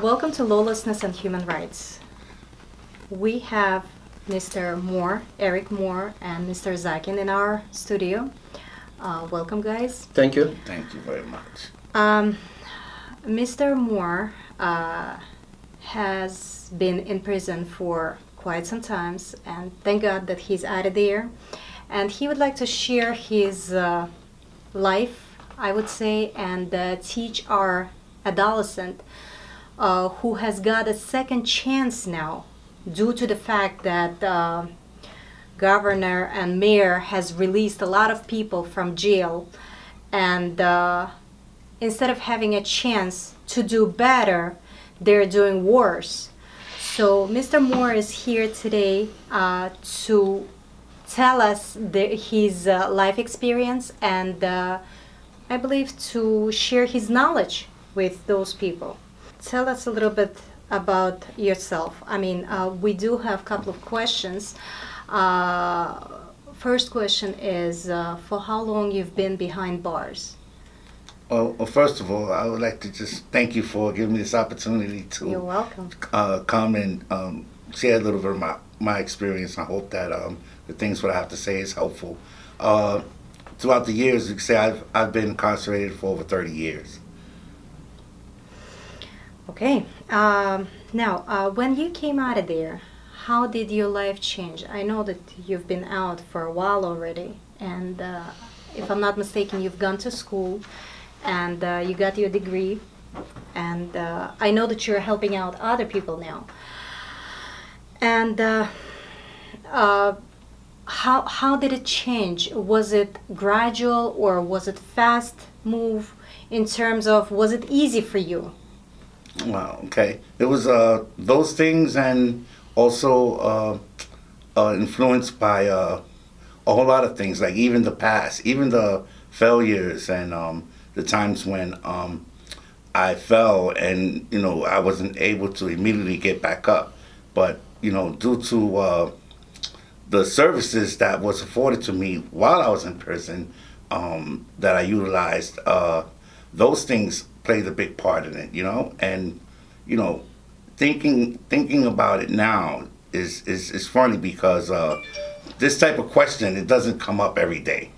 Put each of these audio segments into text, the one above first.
Welcome to Lawlessness and Human Rights. We have Mr. Moore, Eric Moore, and Mr. Zakin in our studio. Welcome, guys. Thank you. Thank you very much. Mr. Moore has been in prison for quite some time, and thank God that he's out of there. And he would like to share his life, I would say, and teach our adolescent who has got a second chance now due to the fact that governor and mayor has released a lot of people from jail, and instead of having a chance to do better, they're doing worse. So Mr. Moore is here today to tell us his life experience and I believe to share his knowledge with those people. Tell us a little bit about yourself. I mean, we do have a couple of questions. First question is, for how long you've been behind bars? Well, first of all, I would like to just thank you for giving me this opportunity You're to welcome. come and share a little bit of my experience. I hope that the things what I have to say is helpful. Throughout the years, you can say I've been incarcerated for over 30 years. Okay. Now, when you came out of there, how did your life change? I know that you've been out for a while already, and if I'm not mistaken, you've gone to school and you got your degree, and I know that you're helping out other people now. And how did it change? Was it gradual or was it fast move in terms of was it easy for you? Wow. Okay. It was those things, and also influenced by a whole lot of things, like even the past, even the failures, and the times when I fell, and I wasn't able to immediately get back up, but due to the services that was afforded to me while I was in prison, that I utilized, those things played a big part in it, and thinking about it now is funny because this type of question, it doesn't come up every day.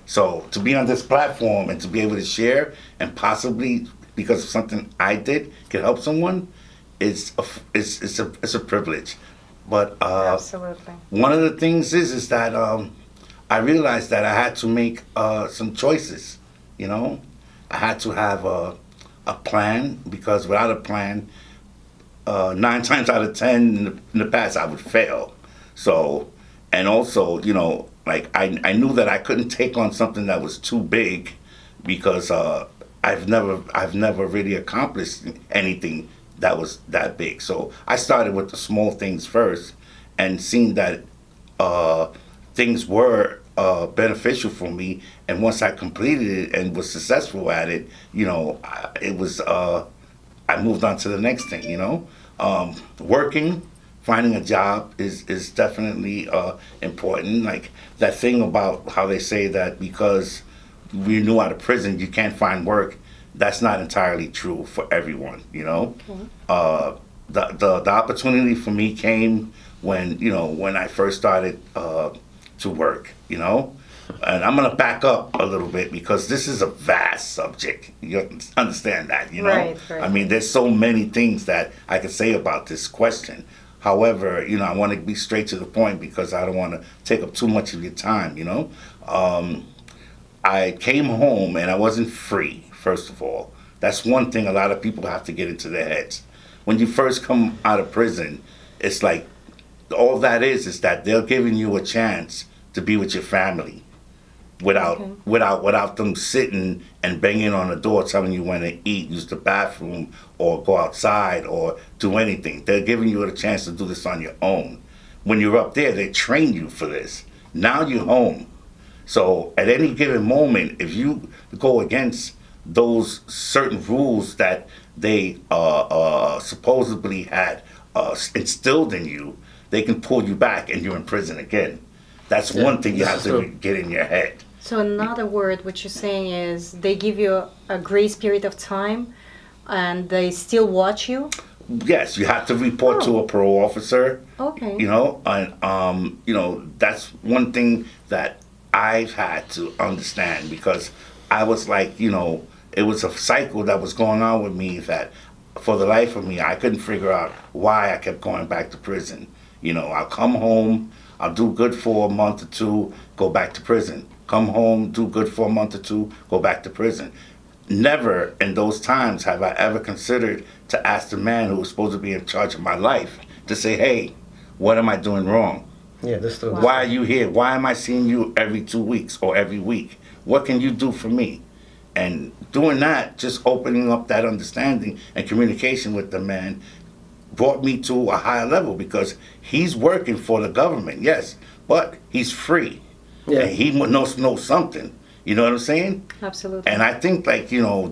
So to be on this platform and to be able to share, and possibly because of something I did can help someone, it's a privilege. But Absolutely. one of the things is that I realized that I had to make some choices. I had to have a plan, because without a plan, 9 times out of 10 in the past I would fail. So, and also, like I knew that I couldn't take on something that was too big, because I've never really accomplished anything that was that big. So I started with the small things first, and seeing that things were beneficial for me. And once I completed it and was successful at it, it was I moved on to the next thing. Working, finding a job is definitely important. Like that thing about how they say that because we're new out of prison, you can't find work. That's not entirely true for everyone. The opportunity for me came when I first started to work. And I'm gonna back up a little bit because this is a vast subject. You understand that, Right. I mean, there's so many things that I could say about this question. However, I want to be straight to the point because I don't want to take up too much of your time. I came home and I wasn't free. First of all, that's one thing a lot of people have to get into their heads. When you first come out of prison, it's like all that is that they're giving you a chance to be with your family without them sitting and banging on the door telling you when to eat, use the bathroom, or go outside, or do anything. They're giving you a chance to do this on your own. When you're up there, they train you for this. Now you're home. So at any given moment, if you go against those certain rules that they supposedly had instilled in you, they can pull you back and you're in prison again. That's one thing you have to get in your head. So in other words, what you're saying is they give you a grace period of time and they still watch you? Yes, you have to report to a parole officer. Okay. You know, and that's one thing that I've had to understand, because I was like, it was a cycle that was going on with me that, for the life of me, I couldn't figure out why I kept going back to prison. I'll come home, I'll do good for a month or two, go back to prison. Come home, do good for a month or two, go back to prison. Never in those times have I ever considered to ask the man who was supposed to be in charge of my life to say, hey, what am I doing wrong? Yeah, that's true. Why are you here? Why am I seeing you every 2 weeks or every week? What can you do for me? And doing that, just opening up that understanding and communication with the man, brought me to a higher level, because he's working for the government, yes, but he's free. Yeah. And he knows something. You know what I'm saying? Absolutely. And I think,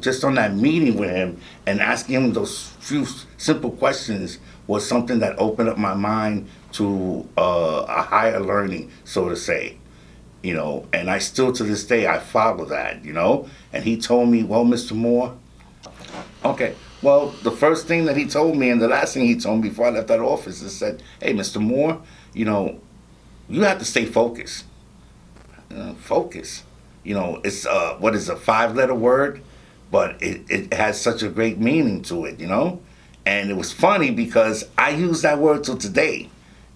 just on that meeting with him and asking him those few simple questions was something that opened up my mind to a higher learning, so to say. And I still, to this day, I follow that, And he told me, well, Mr. Moore, okay, well, the first thing that he told me and the last thing he told me before I left that office is said, hey, Mr. Moore, you have to stay focused. Focus. It's what is a 5-letter word, but it has such a great meaning to it, And it was funny because I use that word till today.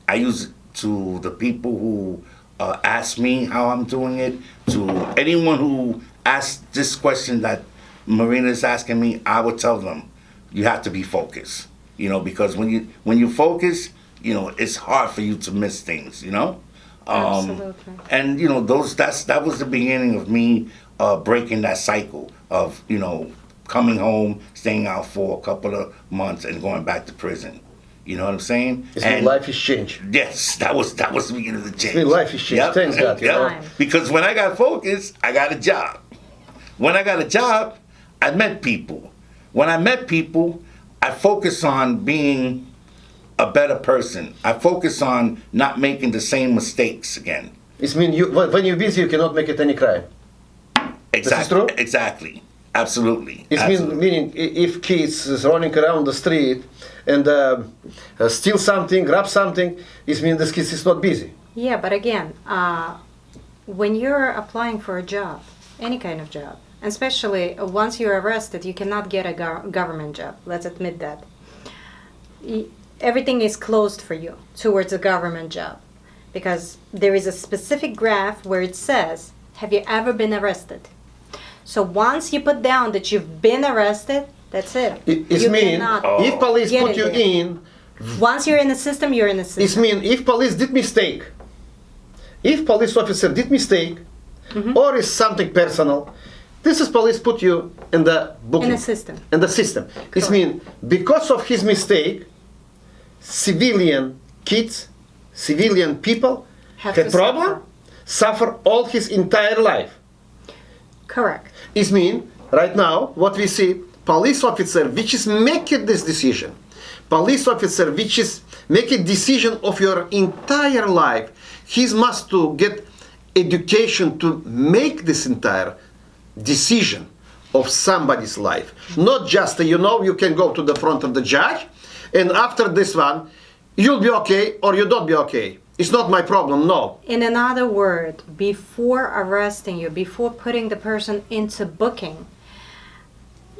I use it to the people who ask me how I'm doing it, to anyone who asks this question that Marina is asking me. I would tell them, you have to be focused, because when you focus, it's hard for you to miss things, Absolutely. And that was the beginning of me breaking that cycle of coming home, staying out for a couple of months, and going back to prison. You know what I'm saying? And life is changed. Yes, that was the beginning of the change. Life is changed. Thanks God. Yep. Because when I got focused, I got a job. When I got a job, I met people. When I met people, I focused on being a better person. I focus on not making the same mistakes again. It means when you're busy, you cannot make it any crime. Exactly. This is true? Exactly. Absolutely. It meaning if kids is running around the street and steal something, grab something, it means this kid is not busy. Yeah, but again, when you're applying for a job, any kind of job, especially once you're arrested, you cannot get a government job. Let's admit that. Everything is closed for you towards a government job, because there is a specific graph where it says, have you ever been arrested? So once you put down that you've been arrested, that's it. It means if police put you in, once you're in the system, you're in the system. It means if police did mistake, if police officer did mistake, or is something personal, this is police put you in the booking. In the system. In the system. It means because of his mistake, civilian kids, civilian people have problem, suffer all his entire life. Correct. It means right now what we see, police officer which is making this decision, police officer which is making decision of your entire life, he must to get education to make this entire decision of somebody's life. Not just you can go to the front of the judge and after this one you'll be okay or you don't be okay. It's not my problem, no. In another word, before arresting you, before putting the person into booking,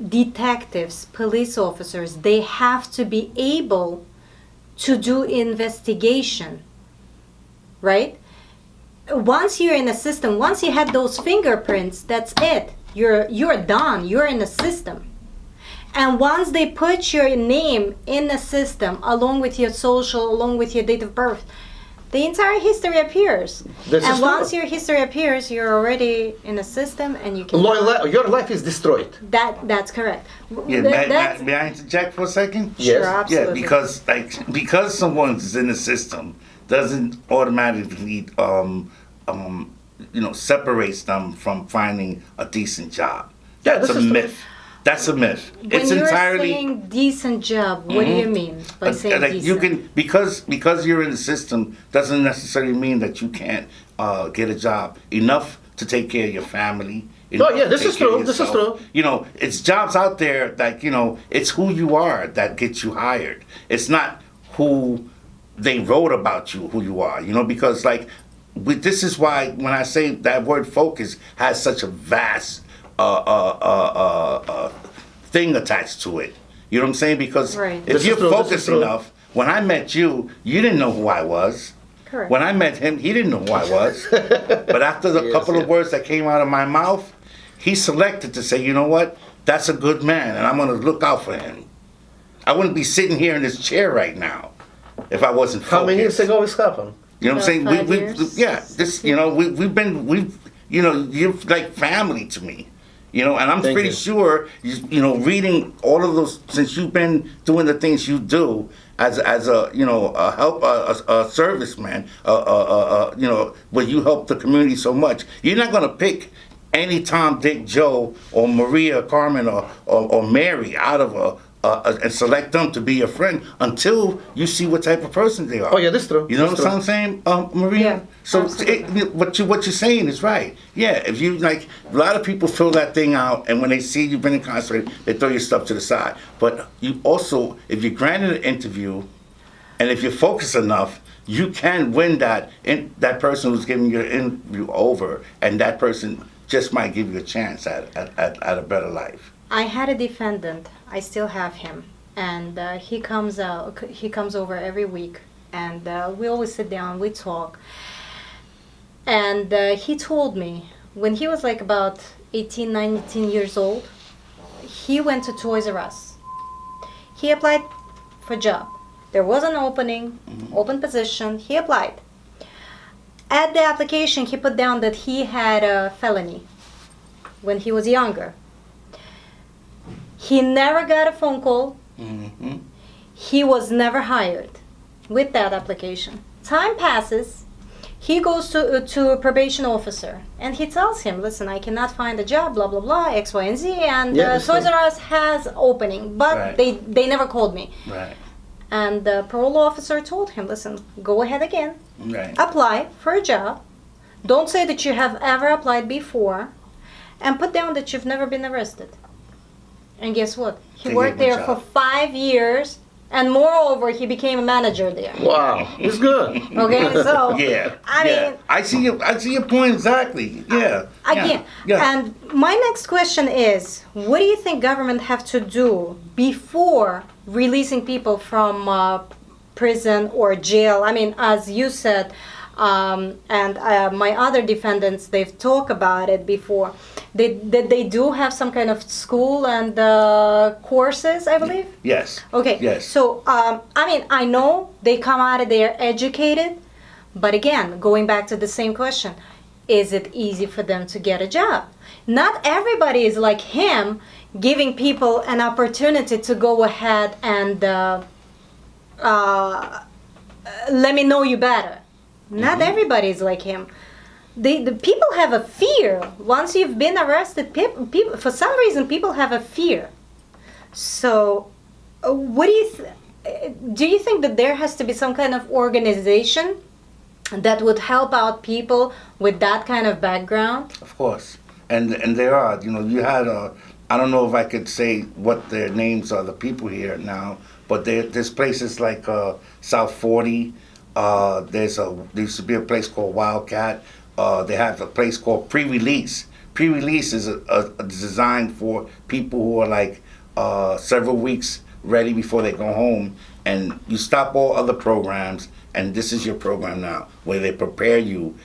detectives, police officers, they have to be able to do investigation, right? Once you're in the system, once you had those fingerprints, that's it. You're done. You're in the system. And once they put your name in the system, along with your social, along with your date of birth, the entire history appears. And once your history appears, you're already in the system, and you can. Your life is destroyed. That's correct. Yeah, may I interject for a second? Sure, absolutely. Yeah, because someone's in the system doesn't automatically separates them from finding a decent job. That's a myth. That's a myth. When you're saying decent job, what do you mean by saying decent? You can because you're in the system doesn't necessarily mean that you can't get a job enough to take care of your family. Oh, yeah, to this take is care of true, this is yourself. true. You know, it's jobs out there that, you know, it's who you are that gets you hired. It's not who they wrote about you, who you are, you know, because like, this is why when I say that word focus has such a vast thing attached to it. You know what I'm saying? Because Right. if This is you're true, this is focused true. enough, when I met you, you didn't know who I was. Correct. When I met him, he didn't know who I was. But after the Yes, couple yeah. of words that came out of my mouth, he selected to say, you know what? That's a good man, and I'm going to look out for him. I wouldn't be sitting here in this chair right now if I wasn't focused. How many years ago this happened? You know what I'm saying? About 5 years. Yeah, this, you know, we've, you know, you're like family to me. You know, and I'm Thank pretty you. sure, you know, reading all of those, since you've been doing the things you do as a, you know, a serviceman, you know, where you help the community so much, you're not going to pick any Tom, Dick, Joe, or Maria, Carmen, or Mary out of and select them to be your friend until you see what type of person they are. Oh, yeah, that's true. You know That's what I'm saying, Maria? Yeah, So absolutely. what you're saying is right. Yeah, if you like, a lot of people fill that thing out, and when they see you've been incarcerated, they throw your stuff to the side. But you also, if you're granted an interview, and if you're focused enough, you can win that person who's giving you an interview over, and that person just might give you a chance at a better life. I had a defendant. I still have him, and he comes out. He comes over every week, and we always sit down. We talk, and he told me when he was like about 18, 19 years old, he went to Toys R Us. He applied for a job. There was an opening, open position. He applied. At the application, he put down that he had a felony when he was younger. He never got a phone call. Mm-hmm. He was never hired with that application. Time passes. He goes to a probation officer and he tells him, listen, I cannot find a job, blah, blah, blah, X, Y, and Z. And Yeah, that's Toys true. R Us has opening, but Right. they never called me. Right. And the parole officer told him, listen, go ahead again. Right. Apply for a job. Don't say that you have ever applied before. And put down that you've never been arrested. And guess what? He They worked gave him there a for job. 5 years. And moreover, he became a manager there. Wow, it's good. Okay, so Yeah. I yeah. mean, I see your point exactly. Yeah. again, Yeah. and my next question is, what do you think government have to do before releasing people from prison or jail? I mean, as you said, and my other defendants, they've talked about it before. They do have some kind of school and courses, I believe. Yes. Okay. Yes. So, I mean, I know they come out of there educated, but again, going back to the same question, is it easy for them to get a job? Not everybody is like him, giving people an opportunity to go ahead and let me know you better. Not everybody is like him. The people have a fear. Once you've been arrested, people for some reason people have a fear. So, what do you think that there has to be some kind of organization that would help out people with that kind of background? Of course. And there are, you know, you had I don't know if I could say what their names are, the people here now, but there's places like South 40. There used to be a place called Wildcat. They have a place called Pre-Release. Pre-Release is a designed for people who are like several weeks ready before they go home, and you stop all other programs, and this is your program now, where they prepare you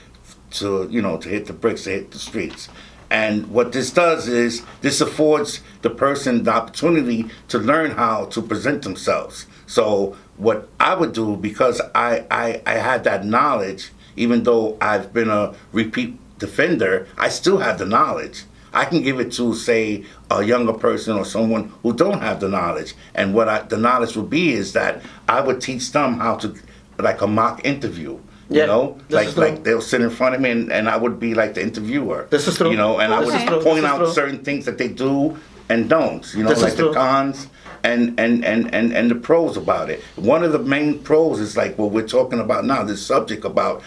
to, you know, to hit the bricks, to hit the streets. And what this does is this affords the person the opportunity to learn how to present themselves. So what I would do, because I had that knowledge, even though I've been a repeat defender, I still have the knowledge. I can give it to, say, a younger person or someone who don't have the knowledge. And what the knowledge would be is that I would teach them how to, like a mock interview. Yeah, You know, this is true. like they'll sit in front of me and I would be like the interviewer. This is true. You know, and I This would is true. point This is out true. certain things that they do and don't. You know, This is like the true. cons and the pros about it. One of the main pros is like what we're talking about now, this subject about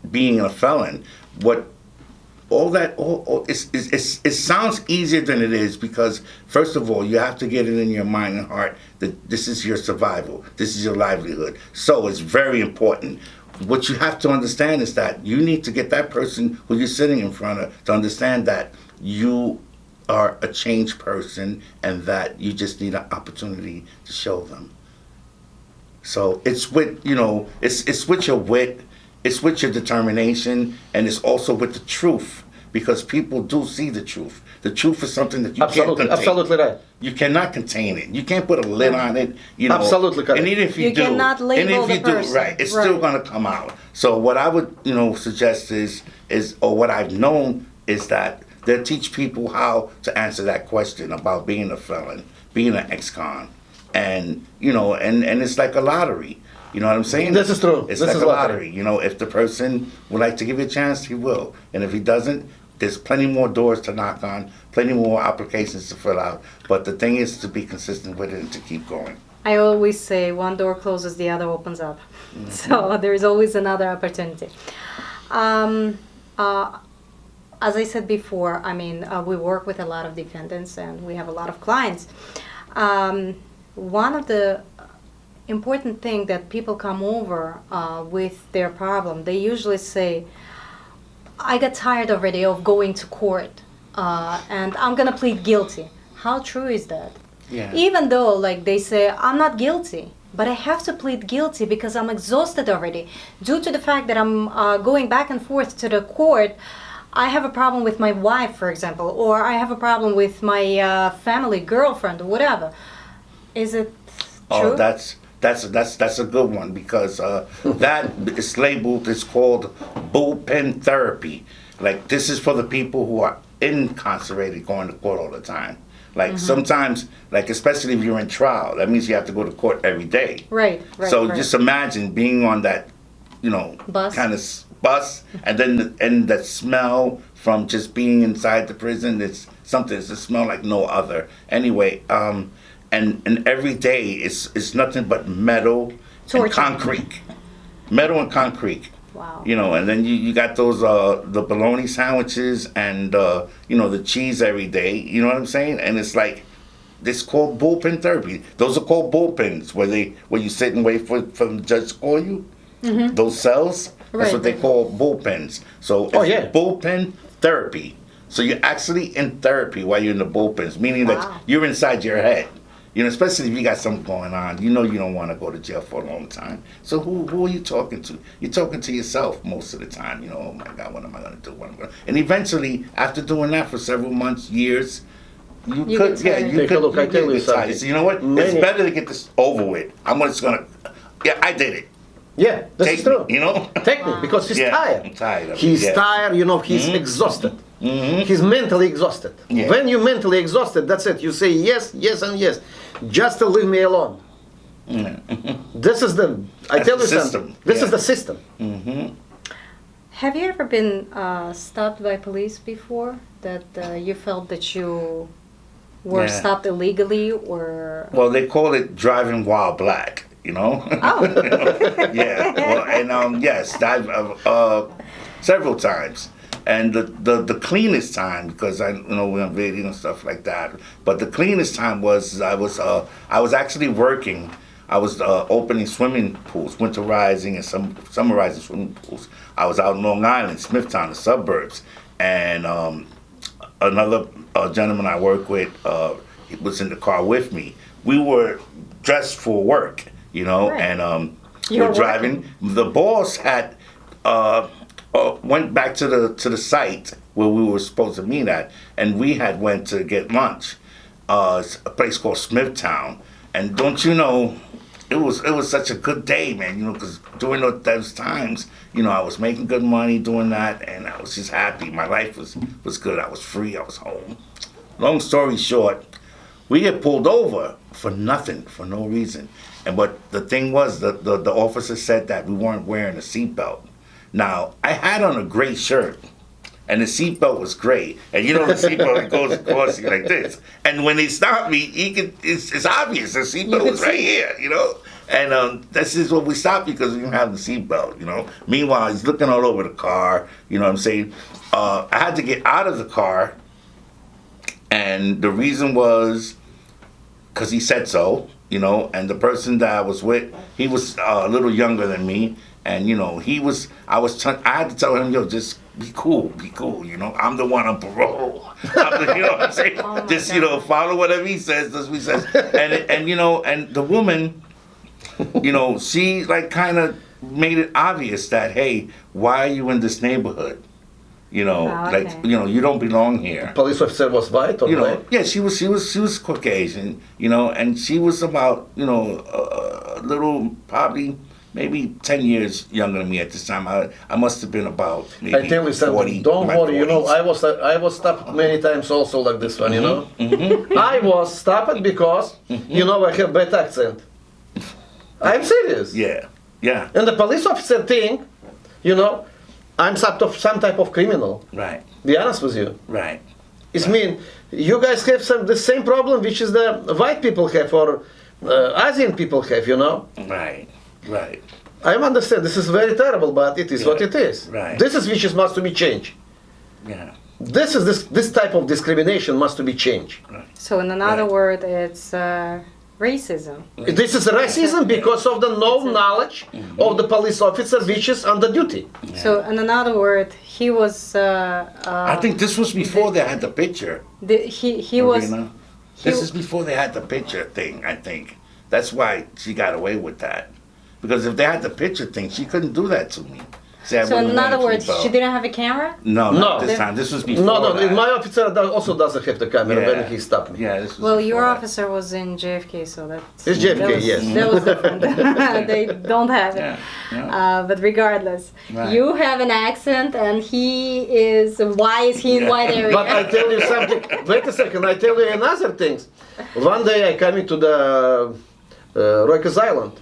being a felon. What it sounds easier than it is, because first of all, you have to get it in your mind and heart that this is your survival, this is your livelihood. So it's very important. What you have to understand is that you need to get that person who you're sitting in front of to understand that you are a changed person and that you just need an opportunity to show them. So it's with, it's with your wit, it's with your determination, and it's also with the truth, because people do see the truth. The truth is something that you can't contain. Absolutely right. You cannot contain it. You can't put a lid on it. Absolutely correct. And even if you do, cannot label and if the you person. do, right, it's still Right. going to come out. So what I would, suggest is, or what I've known is that they'll teach people how to answer that question about being a felon, being an ex-con, and and it's like a lottery. You know what I'm saying? This is true. It's This like is a lottery. lottery. If the person would like to give you a chance, he will. And if he doesn't, there's plenty more doors to knock on, plenty more applications to fill out. But the thing is to be consistent with it and to keep going. I always say one door closes, the other opens up. So there's always another opportunity. As I said before, we work with a lot of defendants and we have a lot of clients. One of the important thing that people come over with their problem, they usually say, I got tired already of going to court and I'm gonna plead guilty. How true is that? Yeah. Even though they say, I'm not guilty, but I have to plead guilty because I'm exhausted already. Due to the fact that I'm going back and forth to the court, I have a problem with my wife, for example, or I have a problem with my family, girlfriend, or whatever. Is it true? Oh, that's a good one, because that is labeled, it's called bullpen therapy. Like, this is for the people who are incarcerated going to court all the time. Like, sometimes, especially if you're in trial, that means you have to go to court every day. Right. So right. just imagine being on that, Bus. kind of bus, and then that smell from just being inside the prison. It's a smell like no other. Anyway, and every day it's nothing but metal Torture. and concrete. Metal and concrete. Wow. And then you got those the bologna sandwiches and the cheese every day. You know what I'm saying? And it's like, it's called bullpen therapy. Those are called bullpens, where you sit and wait for the judge to call you. Those cells. That's Right. what they call bullpens. So it's bullpen therapy. So you're actually in therapy while you're in the bullpens, meaning Wow. that you're inside your head. Especially if you got something going on, you don't want to go to jail for a long time. So who are you talking to? You're talking to yourself most of the time. Oh my God, what am I going to do? And eventually, after doing that for several months, years, you get tired. Take a look, I tell you get tired. something. So you know what? It's better to get this over with. I'm just going to, I did it. Yeah, this Take is true. me, Take me, because he's Yeah, tired. I'm tired of it, He's yeah. tired, he's exhausted. He's mentally exhausted. Yeah. When you're mentally exhausted, that's it. You say yes, yes, and yes. Just to leave me alone. This is I That's tell the you system. something. This Yeah. is the system. Have you ever been stopped by police before? That you felt that you were Yeah. stopped illegally, or Well, they call it driving while black, Oh. Yeah. Well, and yes, I've several times, and the cleanest time, because we're on video and stuff like that. But the cleanest time was I was actually working. I was opening swimming pools, winterizing and summerizing swimming pools. I was out in Long Island, Smithtown, the suburbs, and another gentleman I work with he was in the car with me. We were dressed for work, Right. and You we're were driving. The boss had went back to the site where we were supposed to meet at, and we had went to get lunch. It's a place called Smithtown, and don't you know, it was such a good day, man. Because during those times, I was making good money doing that, and I was just happy. My life was good. I was free. I was home. Long story short, we get pulled over for nothing, for no reason. But the thing was, the officer said that we weren't wearing a seatbelt. Now, I had on a gray shirt, and the seatbelt was gray. And the seatbelt goes across you like this. And when they stopped me, it's obvious, the seatbelt was right here, And this is what we stopped because we didn't have the seatbelt, you know. Meanwhile, he's looking all over the car, you know what I'm saying? I had to get out of the car, and the reason was because he said so, you know, and the person that I was with, he was a little younger than me, and, you know, I had to tell him, yo, just be cool, you know. I'm the one on parole. You know what I'm saying? Oh my Just, you know, God. follow whatever he says, that's what he says. And you know, and the woman, you know, she like kind of made it obvious that, hey, why are you in this neighborhood? You know, Oh, like, okay. you know, you don't belong here. Police officer was white or You know, black? yeah, she was Caucasian, you know, and she was about, you know, a little, probably maybe 10 years younger than me at this time. I must have been about maybe I tell you something. 40, Don't my worry. You know, 40s. I was stopped many times also like this one. You know, I was stopped because you know I have bad accent. I'm serious. Yeah, yeah, And the police officer think, you know, I'm some type of criminal. right, Be honest with you. right. It mean you guys have the same problem which is the white people have or Asian people have. You know. Right, right, I understand this is very terrible, but it is what Yeah, it is. right. This is which is must to be changed. yeah, This type of discrimination must to be changed. So in another Right. word, it's racism. This is racism because of the no knowledge of the police officer which is under duty. So in another word, he was. I think this was before they had the picture. He was. Marina. he- This is before they had the picture thing, I think. That's why she got away with that. Because if they had the picture thing, she couldn't do that to me. Say, I So in wouldn't other wanna words, keep she up. didn't have a camera. No, No. not this time. This was before No, that. my officer also doesn't have the camera when he stopped me. Yeah, this was Well, your before that. officer was in JFK, so that's. It's JFK, that was, yes. That was different. They don't have it. Yeah, yeah. But regardless, Right. you have an accent, and he is. Why is he in white area? But I tell you something. Wait a second. I tell you another things. One day I come into the Rikers Island,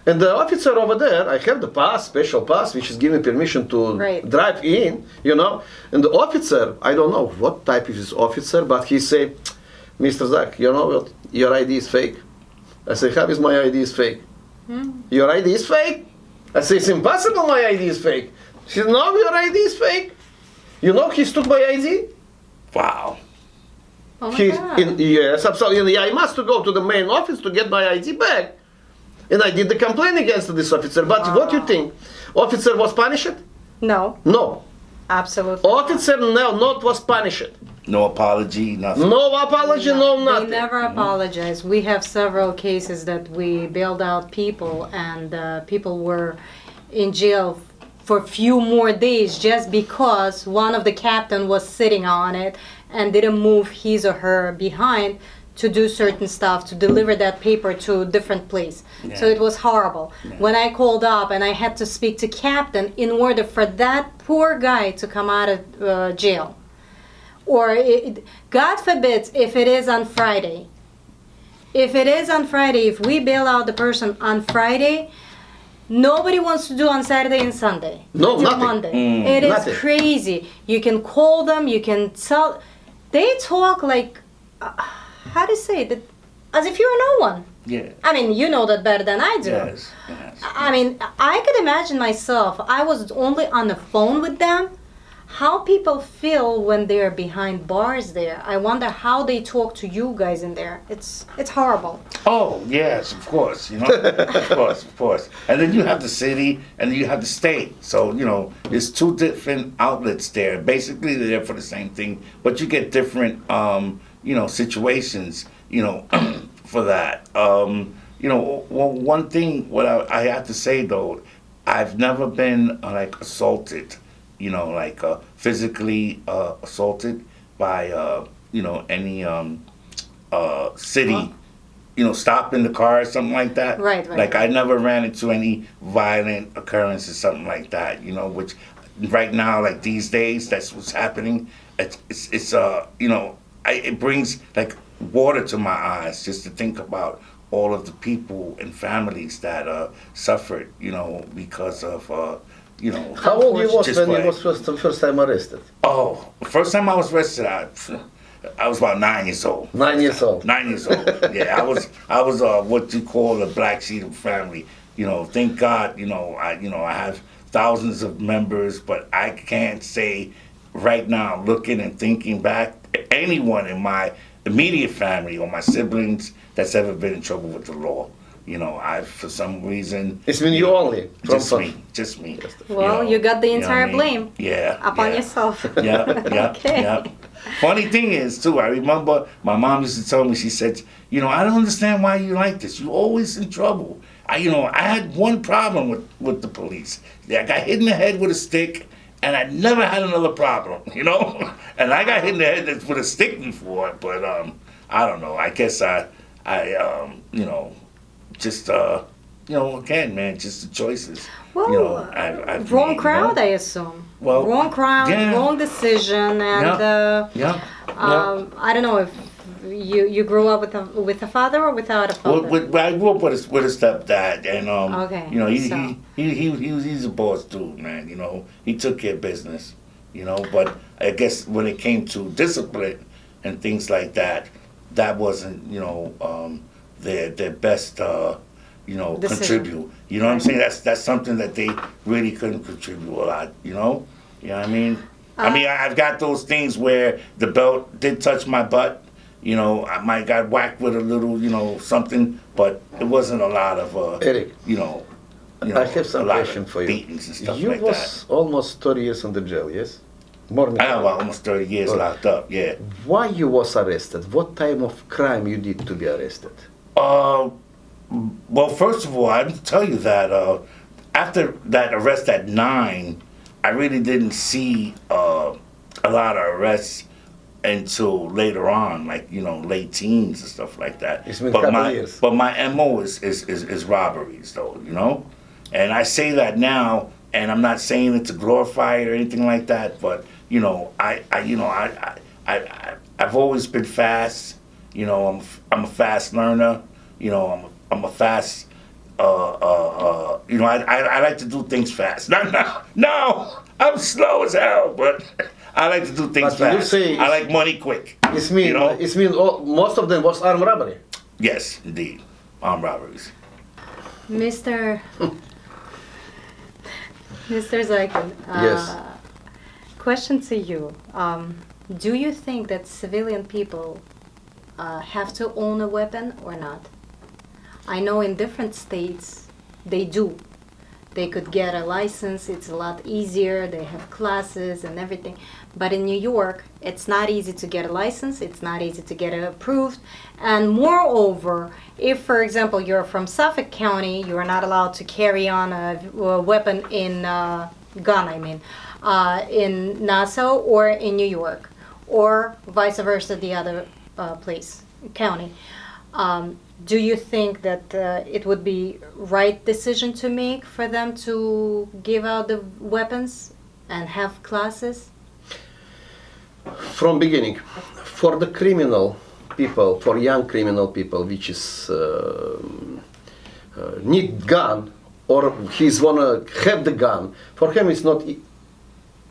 and the officer over there, I have the pass, special pass, which is giving permission to Right. drive in. You know, and the officer, I don't know what type of his officer, but he say, Mr. Zach, you know what? Your ID is fake. I say, how is my ID is fake? Your ID is fake? I say, it's impossible my ID is fake. He said, no, your ID is fake. You know he took my ID? Wow. Oh my He's God. yes, absolutely. I must go to the main office to get my ID back. And I did the complaint against this officer. But what you think? Officer was punished? No, No. absolutely. Officer not was punished. No apology, nothing. No apology, no They nothing. never apologize. We have several cases that we bailed out people, and people were in jail for a few more days just because one of the captain was sitting on it and didn't move his or her behind to do certain stuff, to deliver that paper to a different place. So Yeah. it was horrible. When I called up and I had to speak to captain in order for that poor guy to come out of jail. Or God forbid if it is on Friday. If it is on Friday, if we bail out the person on Friday, nobody wants to do on Saturday and Sunday. No, until nothing. Monday. It is Nothing. crazy. You can call them. You can tell. They talk like, how to say that, as if you're no one. Yeah. I mean, you know that better than I do. Yes. Yes. I mean, I could imagine myself. I was only on the phone with them. How people feel when they're behind bars there. I wonder how they talk to you guys in there. It's horrible. Oh yes, of course. You know, of course. And then you have the city, and then you have the state. So you know, there's two different outlets there. Basically, they're there for the same thing, but you get different, you know, situations. You know, for that. You know, well, one thing. What I have to say though, I've never been like assaulted. You know, like physically assaulted by you know, any city, you know, stop in the car or something like that. Right. Like I never ran into any violent occurrence or something like that. You know, which right now, like these days, that's what's happening. It's you know, it brings like water to my eyes just to think about all of the people and families that suffered. You know, because of you know. How old you was just when you by- was first time arrested? Oh, the first time I was arrested, I was about 9 years old. 9 years old. 9 years old. Yeah, I was what you call the black sheep of the family. You know, thank God. I have thousands of members, but I can't say right now, looking and thinking back, anyone in my immediate family or my siblings that's ever been in trouble with the law. You know, for some reason. It's been you only. Just me. Well, you got the entire blame. Yeah. Upon yourself. Yeah. Okay. Yeah. Funny thing is, too, I remember my mom used to tell me, she said, I don't understand why you like this. You're always in trouble. I had one problem with the police. I got hit in the head with a stick, and I never had another problem, And I got hit in the head with a stick before, but I don't know. I guess just again, man, just the choices. Well, I've wrong made, crowd, I assume. Well, wrong crowd, yeah. wrong decision, and I don't know if you grew up with a father or without a father. I grew up with a stepdad, and Okay, he's a boss dude, man. He took care of business, But I guess when it came to discipline and things like that, that wasn't their best contribute. You know what I'm saying? That's something that they really couldn't contribute a lot. You know what I mean? I've got those things where the belt did touch my butt. I might got whacked with a little, something, but it wasn't a lot of, Eric, I have some question for you. Beatings and stuff you like was almost 30 years in the jail, yes? More than I have almost 30 years locked up, yeah. Why you was arrested? What type of crime you did to be arrested? Well, first of all, I have to tell you that after that arrest at 9, I really didn't see a lot of arrests until later on, like late teens and stuff like that. It's been a couple years. But my MO is robberies, though, and I say that now, and I'm not saying it to glorify it or anything like that, but I've always been fast. I'm a fast learner. I'm a fast. I like to do things fast. No, I'm slow as hell, but I like to do things But you fast. say I like money quick. It's mean most of them was armed robbery. Yes, indeed, armed robberies. Mr. Zykin, Yes. question to you. Do you think that civilian people have to own a weapon or not? I know in different states they do. They could get a license, it's a lot easier, they have classes and everything. But in New York, it's not easy to get a license, it's not easy to get it approved. And moreover, if, for example, you're from Suffolk County, you are not allowed to carry on a weapon in in Nassau or in New York, or vice versa, the other county. Do you think that it would be right decision to make for them to give out the weapons and have classes? From beginning, for the criminal people, for young criminal people, which is need gun or he's wanna have the gun, for him it's not.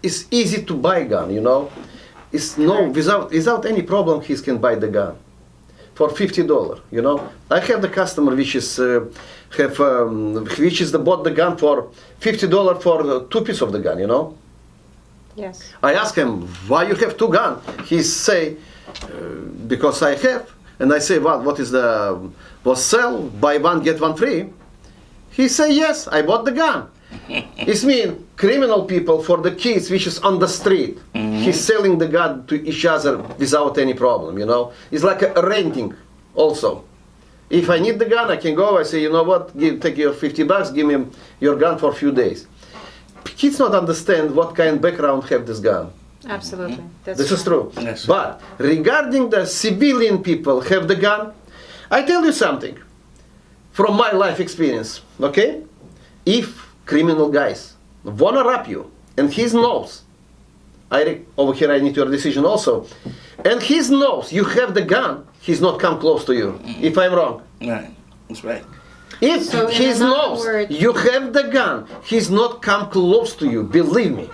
It's easy to buy gun, It's without any problem he can buy the gun. For $50, I have the customer which is bought the gun for $50 for the 2 pieces of the gun, Yes. I ask him why you have 2 guns. He say because I have, and I say what is the was sell buy 1 get 1 free. He say yes, I bought the gun. It's mean criminal people for the kids which is on the street. He's selling the gun to each other without any problem, It's like a renting also. If I need the gun, I can go, I say, take your $50, give me your gun for a few days. Kids not understand what kind of background have this gun. Absolutely. This is true. Yes. But regarding the civilian people have the gun, I tell you something from my life experience, okay? If criminal guys wanna rob you and he knows, over here I need your decision also, and he knows you have the gun, he's not come close to you, if I'm wrong. Right, that's right. If So he in other knows words- you have the gun, he's not come close to you, believe me.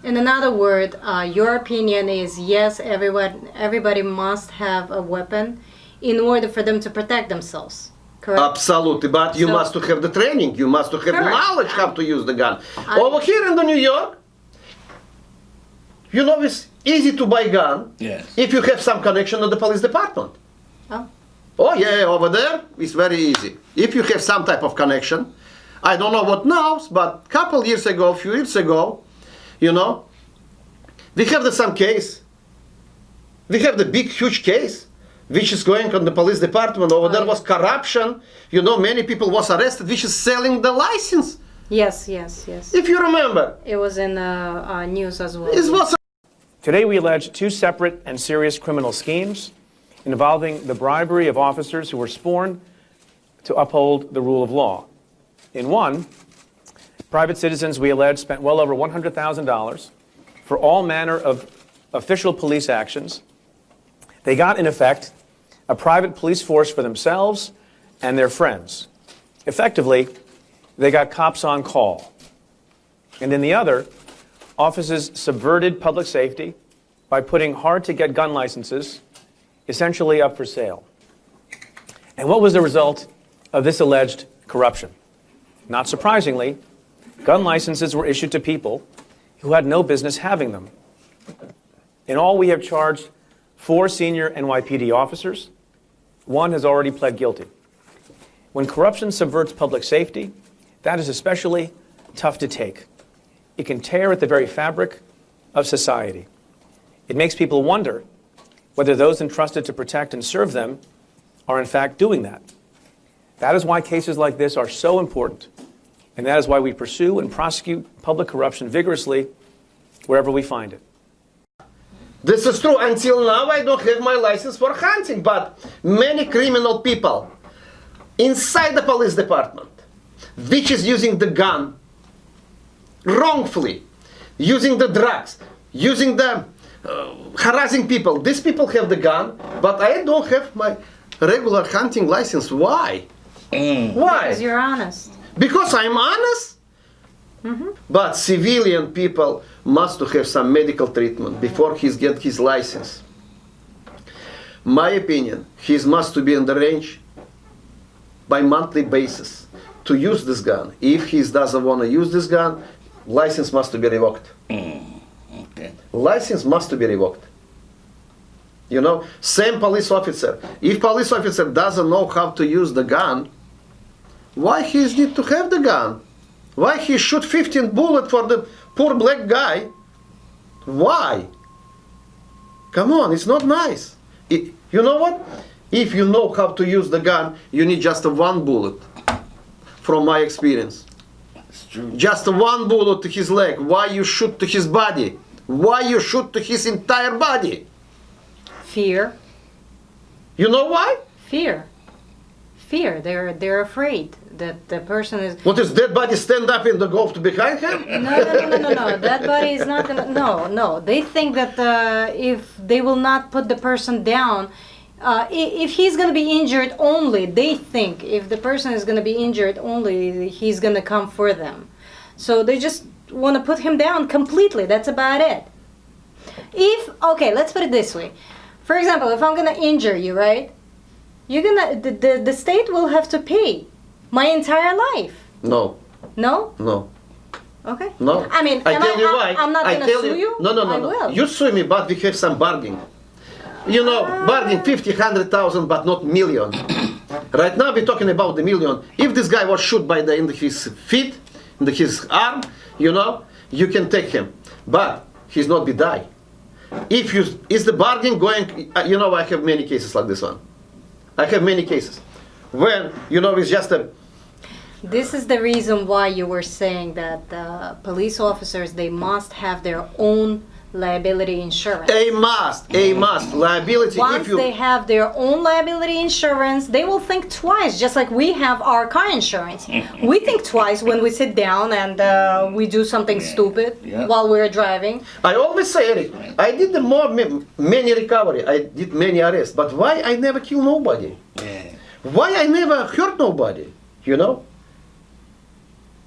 In another word, your opinion is yes, everybody must have a weapon in order for them to protect themselves. Correct? Absolutely, but you So- must to have the training. You must to have Correct. knowledge how to use the gun. I- Over here in the New York, you know it's easy to buy gun Yes. if you have some connection to the police department. Oh. Oh yeah, over there it's very easy. If you have some type of connection, I don't know what now, but couple years ago, few years ago, you know, we have some case. We have the big, huge case, which is going on the police department. Over there yeah. was corruption. You know, many people was arrested, which is selling the license. Yes. If you remember, It was in the news as well. it was Today, we allege two separate and serious criminal schemes involving the bribery of officers who were sworn to uphold the rule of law. In one, private citizens, we allege, spent well over $100,000 for all manner of official police actions. They got, in effect, a private police force for themselves and their friends. Effectively, they got cops on call. And in the other, offices subverted public safety by putting hard-to-get gun licenses essentially up for sale. And what was the result of this alleged corruption? Not surprisingly, gun licenses were issued to people who had no business having them. In all, we have charged 4 senior NYPD officers. 1 has already pled guilty. When corruption subverts public safety, that is especially tough to take. It can tear at the very fabric of society. It makes people wonder whether those entrusted to protect and serve them are in fact doing that. That is why cases like this are so important, and that is why we pursue and prosecute public corruption vigorously wherever we find it. This is true. Until now, I don't have my license for hunting, but many criminal people inside the police department, which is using the gun wrongfully, using the drugs, using the harassing people. These people have the gun, but I don't have my regular hunting license. Why? Why? Because you're honest. Because I'm honest? But civilian people must have some medical treatment before he get his license. My opinion, he must to be in the range by monthly basis to use this gun. If he doesn't want to use this gun, license must to be revoked. Okay. License must to be revoked. You know, same police officer. If police officer doesn't know how to use the gun, why he need to have the gun? Why he shoot 15 bullets for the poor black guy? Why? Come on, it's not nice. You know what? If you know how to use the gun, you need just 1 bullet. From my experience. It's true. Just 1 bullet to his leg. Why you shoot to his body? Why you shoot to his entire body? Fear. You know why? Fear. They're afraid that the person is. What is dead body stand up in the golf to behind him? No. That body is not gonna. No. They think that if they will not put the person down, if he's gonna be injured only, they think if the person is gonna be injured only, he's gonna come for them. So they just want to put him down completely. That's about it. Okay, let's put it this way. For example, if I'm gonna injure you, right? You're gonna the state will have to pay my entire life. No, No? no, Okay. no. I mean, I tell you why. I'm not I gonna tell sue you. No. I will. You sue me, but we have some bargaining. You know, bargain 50, 100,000, but not million. Right now we're talking about the million. If this guy was shot by in his feet, in his arm, you know, you can take him, but he's not be die. If you is the bargain going, you know, I have many cases like this one. I have many cases when you know it's just a. This is the reason why you were saying that police officers, they must have their own liability insurance. A must liability. Once If you they have their own liability insurance, they will think twice, just like we have our car insurance. We think twice when we sit down and we do something stupid Yeah. while we're driving. I always say, Eric, I did many recovery, I did many arrests, but why I never kill nobody? Yeah. Why I never hurt nobody? You know?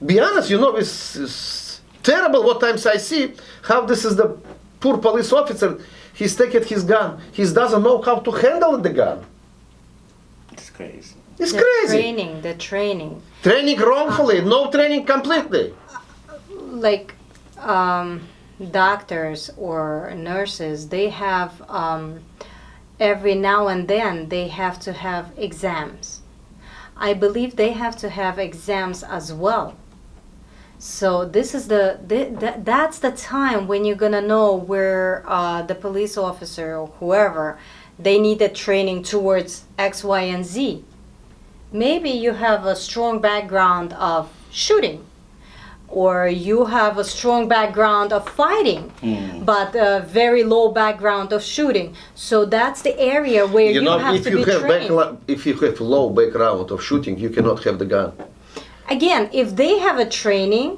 Be honest, you know, it's terrible what times I see how this is the poor police officer. He's taking his gun. He doesn't know how to handle the gun. It's crazy. It's The crazy. training. Training wrongfully, no training completely. Like doctors or nurses, they have every now and then they have to have exams. I believe they have to have exams as well. So this is that's the time when you're gonna know where the police officer or whoever, they needed training towards X, Y, and Z. Maybe you have a strong background of shooting, or you have a strong background of fighting, but a very low background of shooting. So that's the area where you, have if to you be have trained. if you have low background of shooting, you cannot have the gun. Again, if they have a training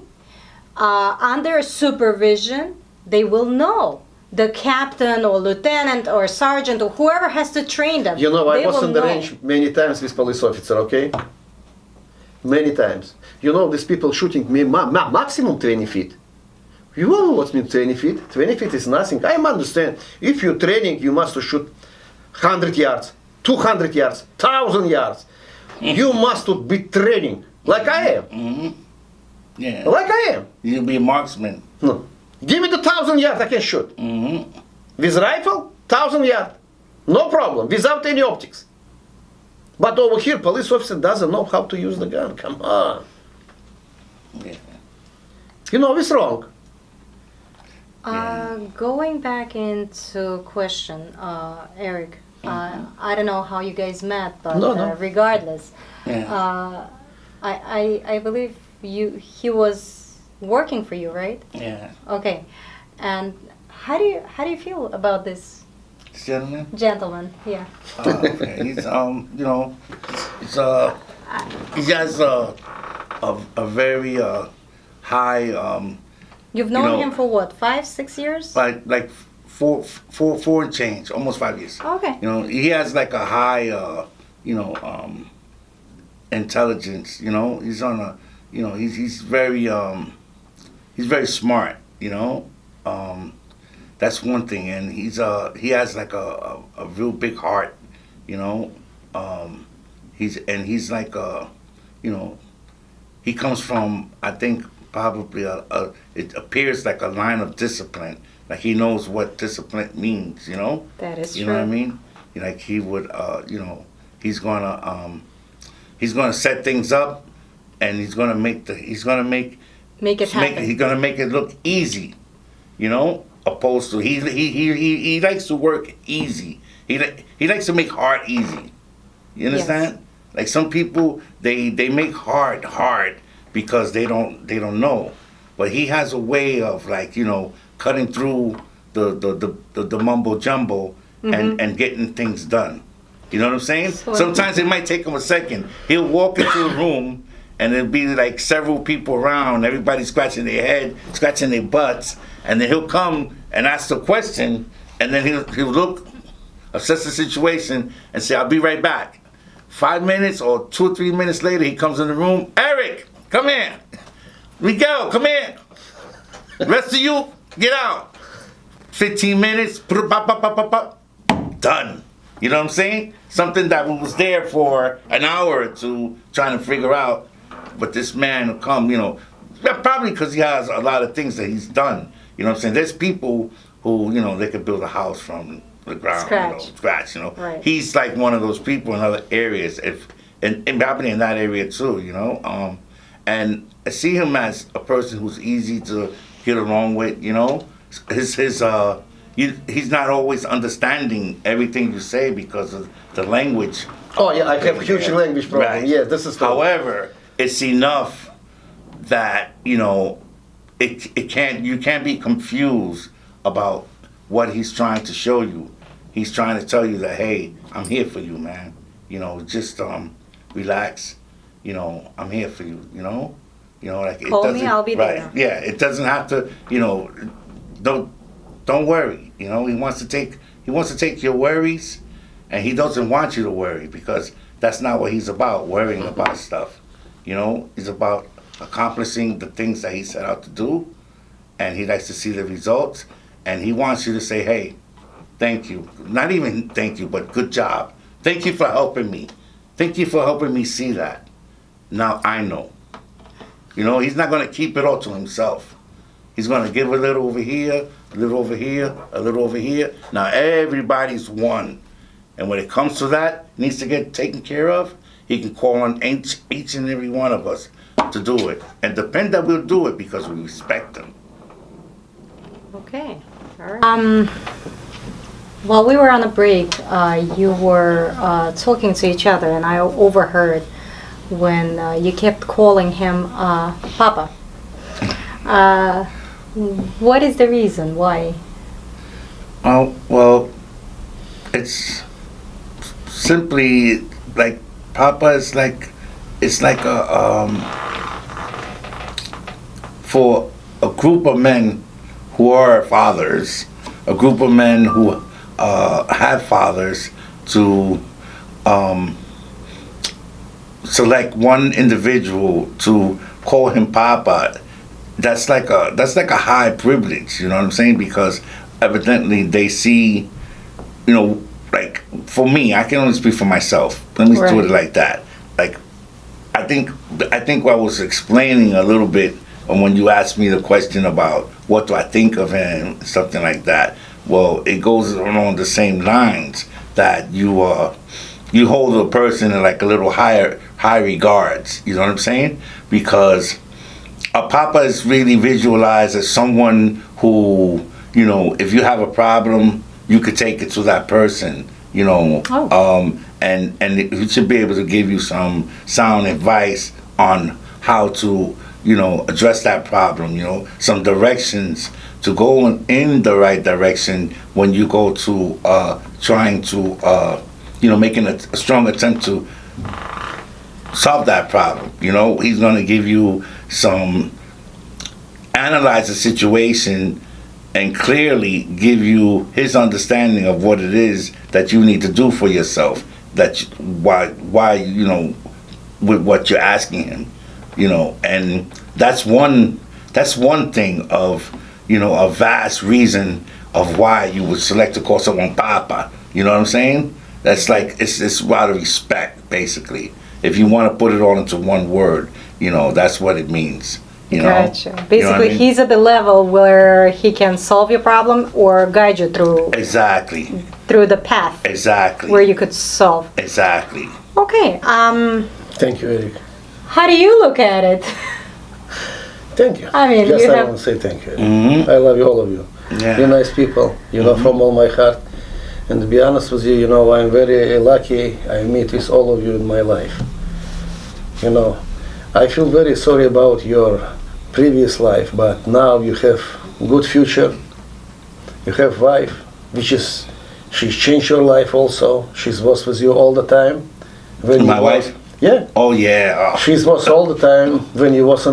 under supervision, they will know. The captain or lieutenant or sergeant or whoever has to train them. You know, I they was will on the know. range many times with police officer, okay? Many times. You know, these people shooting me maximum 20 feet. You know what means 20 feet? 20 feet is nothing. I understand. If you're training, you must shoot 100 yards, 200 yards, 1,000 yards. You must be training like I am. Yeah. Like I am. You'll be a marksman. No. Give me the 1,000 yards, I can shoot. With rifle, 1,000 yards. No problem, without any optics. But over here, police officer doesn't know how to use the gun. Come on. Yeah. You know, it's wrong. Going back into question, Eric, I don't know how you guys met, but No. regardless, Yeah. I believe he was working for you, right? Yeah. Okay, and how do you feel about this This gentleman? gentleman? Yeah. Okay. He's you know, it's he has a very high You've known know- him for what, 5, 6 years? like four and change, almost 5 years. Okay. You know, he has like a high you know intelligence. You know, he's on a you know he's very smart. You know, that's one thing, and he has like a real big heart. You know, he's like you know, he comes from, I think, probably it appears like a line of discipline. Like he knows what discipline means, you know? That is You true. know what I mean? Like he would, you know, he's gonna set things up, and he's gonna make Make it happen. he's gonna make it look easy, you know? Opposed to he likes to work easy. He likes to make hard easy. You understand? Like some people, they make hard because they don't know, but he has a way of, like, you know, cutting through the mumbo jumbo and getting things done. You know what I'm saying? So- Sometimes it might take him a second. He'll walk into a room and there'll be like several people around, everybody scratching their head, scratching their butts, and then he'll come and ask the question, and then he'll look, assess the situation, and say, "I'll be right back." 5 minutes or 2 or 3 minutes later, he comes in the room. "Eric, come here. Miguel, come here. Rest of you, get out." 15 minutes, done. You know what I'm saying? Something that was there for an hour or two trying to figure out, but this man will come, you know, probably because he has a lot of things that he's done. You know what I'm saying? There's people who, you know, they could build a house from the ground, scratch, you know. Right. He's like one of those people in other areas, and probably in that area too, you know. And I see him as a person who's easy to get along with, you know. He's not always understanding everything you say because of the language. Oh yeah, I have huge language problem. Right. Yeah, this is true. However, it's enough that, you know, you can't be confused about what he's trying to show you. He's trying to tell you that, hey, I'm here for you, man. You know, just relax. You know, I'm here for you. You know, like, it Call me, doesn't- I'll be right, there. Yeah, it doesn't have to. You know, don't worry. You know, he wants to take your worries, and he doesn't want you to worry, because that's not what he's about. Worrying about stuff. You know, he's about accomplishing the things that he set out to do, and he likes to see the results, and he wants you to say, hey, thank you. Not even thank you, but good job. Thank you for helping me. Thank you for helping me see that. Now I know. You know, he's not going to keep it all to himself. He's going to give a little over here, a little over here, a little over here. Now everybody's one. And when it comes to that, needs to get taken care of, he can call on each and every one of us to do it. And depend that we'll do it because we respect him. Okay. All right. While we were on a break, you were talking to each other, and I overheard when you kept calling him Papa. What is the reason why? Oh, well, it's simply like Papa is like, it's like for a group of men who are fathers, a group of men who have fathers, to select one individual to call him Papa. That's like a high privilege, you know what I'm saying? Because evidently they see, you know, like for me, I can only speak for myself. Let me do it like that. Like, I think I was explaining a little bit when you asked me the question about what do I think of him, something like that. Well, it goes along the same lines that you hold a person in like a little high regards. You know what I'm saying? Because a Papa is really visualized as someone who, you know, if you have a problem, you could take it to that person, you know, and he should be able to give you some sound advice on how to, you know, address that problem, you know, some directions to go in the right direction when you go to trying to, you know, making a strong attempt to solve that problem. You know, he's going to give you analyze the situation and clearly give you his understanding of what it is that you need to do for yourself, why you know, with what you're asking him, you know. And that's one thing of, you know, a vast reason of why you would select to call someone Papa. You know what I'm saying? That's like, it's out of respect, basically. If you want to put it all into one word, you know, that's what it means. You know? Gotcha. Basically, you know what I mean? he's at the level where he can solve your problem or guide you through the path. Exactly. Where you could solve. Exactly. Okay. Thank you, Eric. How do you look at it? Thank you. I mean, just you I have- want to say thank you. Mm-hmm. I love you, all of you. Yeah. You're nice people, you know, from all my heart. And to be honest with you, you know, I'm very lucky I meet with all of you in my life. You know, I feel very sorry about your previous life, but now you have good future. You have wife, she's changed your life also. She was with you all the time. When My wife? Yeah. Oh yeah. She was all the time when you was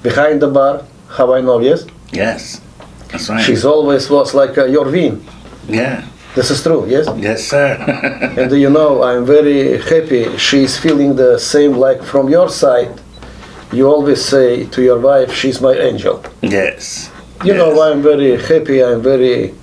behind the bar. How I know, yes? Yes. That's right. She's always was like your Vin. Yeah. This is true, yes? Yes, sir. And you know, I'm very happy she's feeling the same like from your side. You always say to your wife, she's my angel. Yes. You know, I'm very happy, I'm very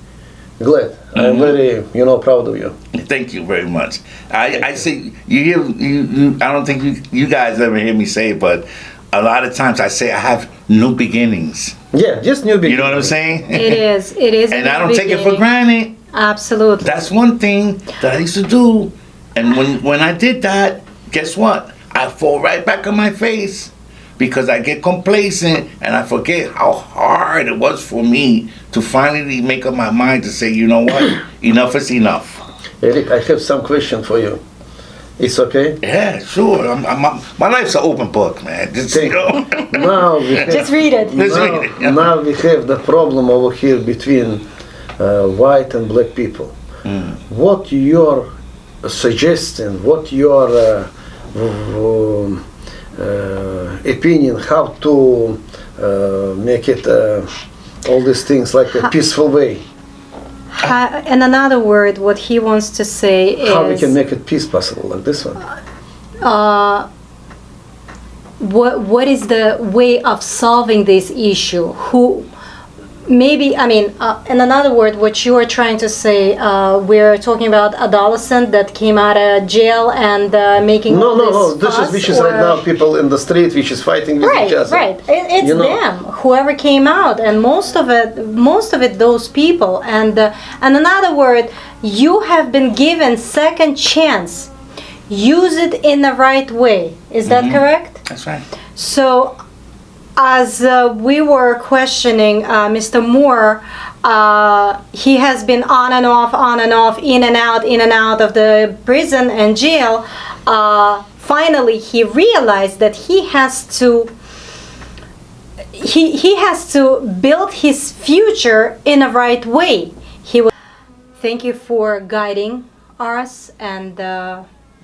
glad. I'm very, you know, proud of you. Thank you very much. I say you. I don't think you guys ever hear me say it, but a lot of times I say I have new beginnings. Yeah, just new beginning. You know what I'm saying? It is. It is. And a I new don't take it for beginning. granted. Absolutely. That's one thing that I used to do. And when I did that, guess what? I fall right back on my face because I get complacent and I forget how hard it was for me to finally make up my mind to say, you know what? Enough is enough. Eric, I have some question for you. It's okay? Yeah, sure. My life's an open book, man. Just, you know. Now we have, Just read it. Let's read it, yeah. now we have the problem over here between white and black people. What your suggestion, what your opinion, how to make it all these things like a peaceful way? In another word, what he wants to say is How we can make it peace possible like this one? what is the way of solving this issue? maybe, I mean, in another word, what you are trying to say, we're talking about adolescent that came out of jail and making No, all no, no. this This is fuss, which is right or- now people in the street which is fighting with Right, each other. right. It's You know. them, whoever came out, and most of it, those people. And in another word, you have been given second chance. Use it in the right way. Is that correct? That's right. So, as we were questioning Mr. Moore, he has been on and off, in and out of the prison and jail. Finally, he realized that he has to build his future in a right way. Thank you for guiding us and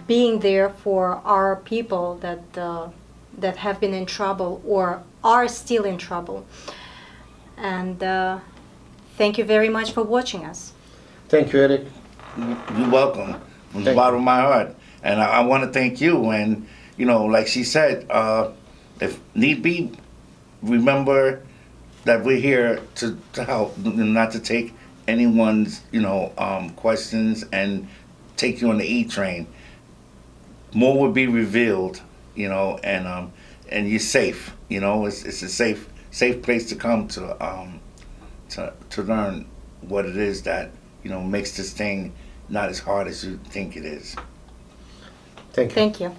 being there for our people that have been in trouble or are still in trouble. And thank you very much for watching us. Thank you, Eric. You're welcome from the Thank bottom of my heart. And I want to thank you. And, you know, like she said, if need be, remember that we're here to help, not to take anyone's, questions and take you on the E train. More will be revealed, and you're safe. It's a safe place to come to learn what it is that makes this thing not as hard as you think it is. Thank you. Thank you.